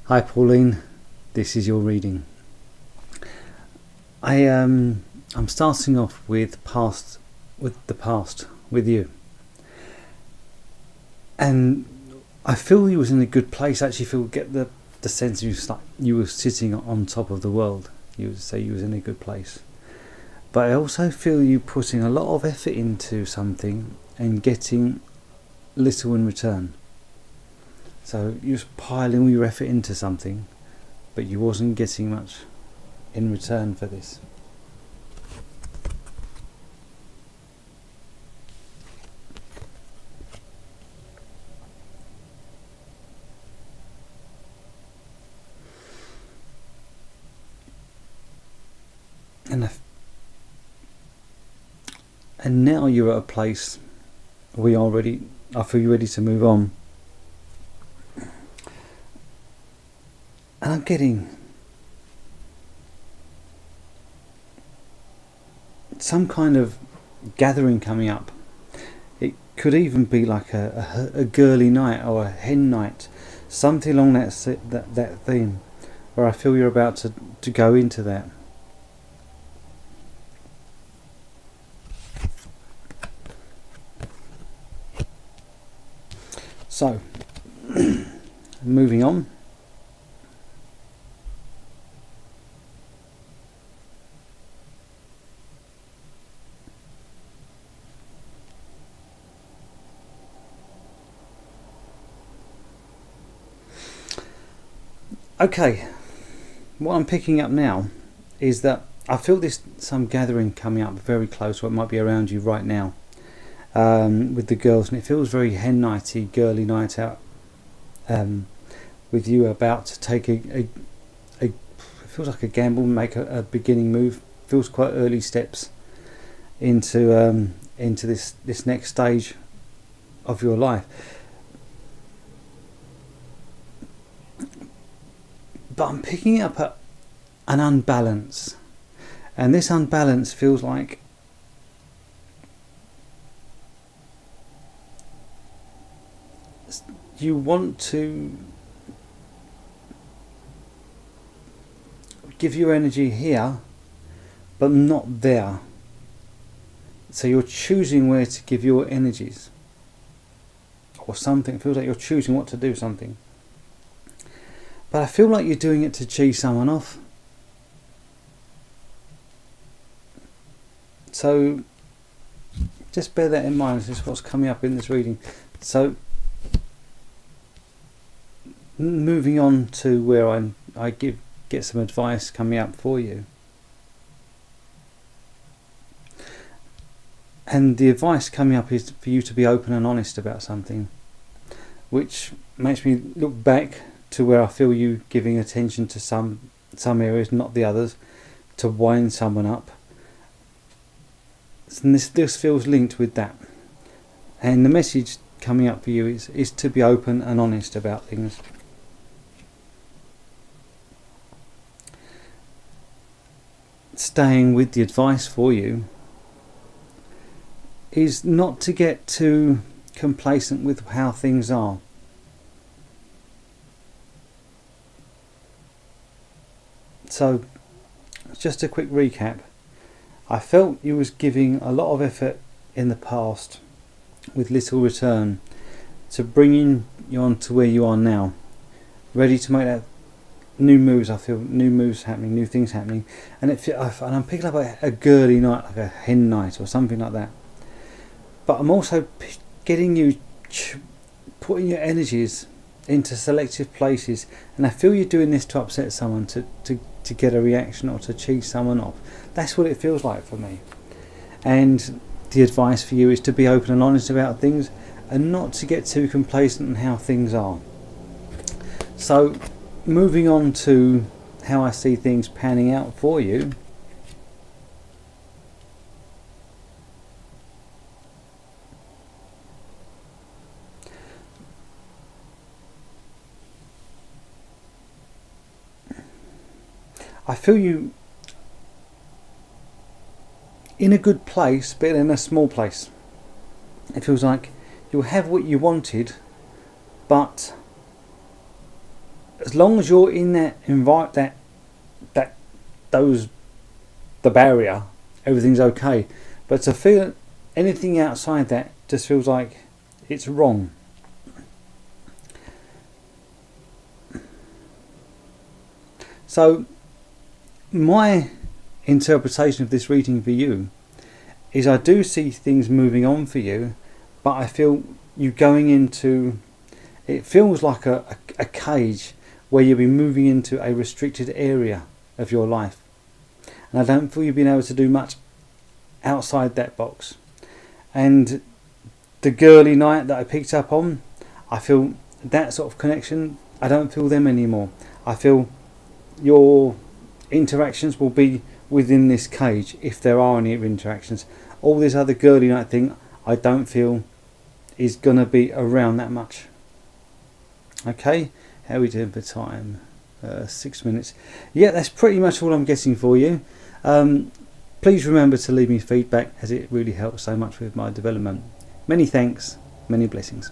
Hi Pauline, this is your reading. I'm starting off with the past with you, and I feel you was in a good place. I actually get the sense you were sitting on top of the world. You would say you was in a good place, but I also feel you putting a lot of effort into something and getting little in return. So you was piling all your effort into something, but you wasn't getting much in return for this. And now you're at a place I feel you're ready to move on. And I'm getting some kind of gathering coming up. It could even be like a girly night or a hen night, something along that theme, where I feel you're about to go into that. So, moving on. Okay, what I'm picking up now is that I feel some gathering coming up very close, or it might be around you right now, with the girls, and it feels very hen nighty, girly night out, with you about to take it feels like a gamble, make a beginning move. Feels quite early steps into this next stage of your life. But I'm picking up an unbalance, and this unbalance feels like you want to give your energy here, but not there. So you're choosing where to give your energies, or something. It feels like you're choosing what to do something. But I feel like you're doing it to cheese someone off. So just bear that in mind. This is what's coming up in this reading. So moving on to where I get some advice coming up for you. And the advice coming up is for you to be open and honest about something, which makes me look back to where I feel you giving attention to some areas, not the others, to wind someone up. And this feels linked with that. And the message coming up for you is to be open and honest about things. Staying with the advice for you is not to get too complacent with how things are. So, just a quick recap. I felt you was giving a lot of effort in the past with little return to bringing you on to where you are now, ready to make that new moves. I feel new moves happening, new things happening, and I'm picking up a girly night, like a hen night or something like that. But I'm also getting you putting your energies into selective places, and I feel you're doing this to upset someone, to get a reaction, or to cheese someone off. That's what it feels like for me. And the advice for you is to be open and honest about things, and not to get too complacent in how things are. So, moving on to how I see things panning out for you. I feel you in a good place, but in a small place. It feels like you'll have what you wanted, but as long as you're in that the barrier, everything's okay. But to feel anything outside that just feels like it's wrong. So my interpretation of this reading for you is I do see things moving on for you, but I feel you going into, it feels like a cage where you'll be moving into a restricted area of your life. And I don't feel you've been able to do much outside that box. And the girly night that I picked up on, I feel that sort of connection, I don't feel them anymore. I feel your interactions will be within this cage, if there are any interactions. All this other girly night thing, I don't feel is going to be around that much. Okay, how are we doing for time? 6 minutes. Yeah, that's pretty much all I'm getting for you. Please remember to leave me feedback, as it really helps so much with my development. Many thanks, many blessings.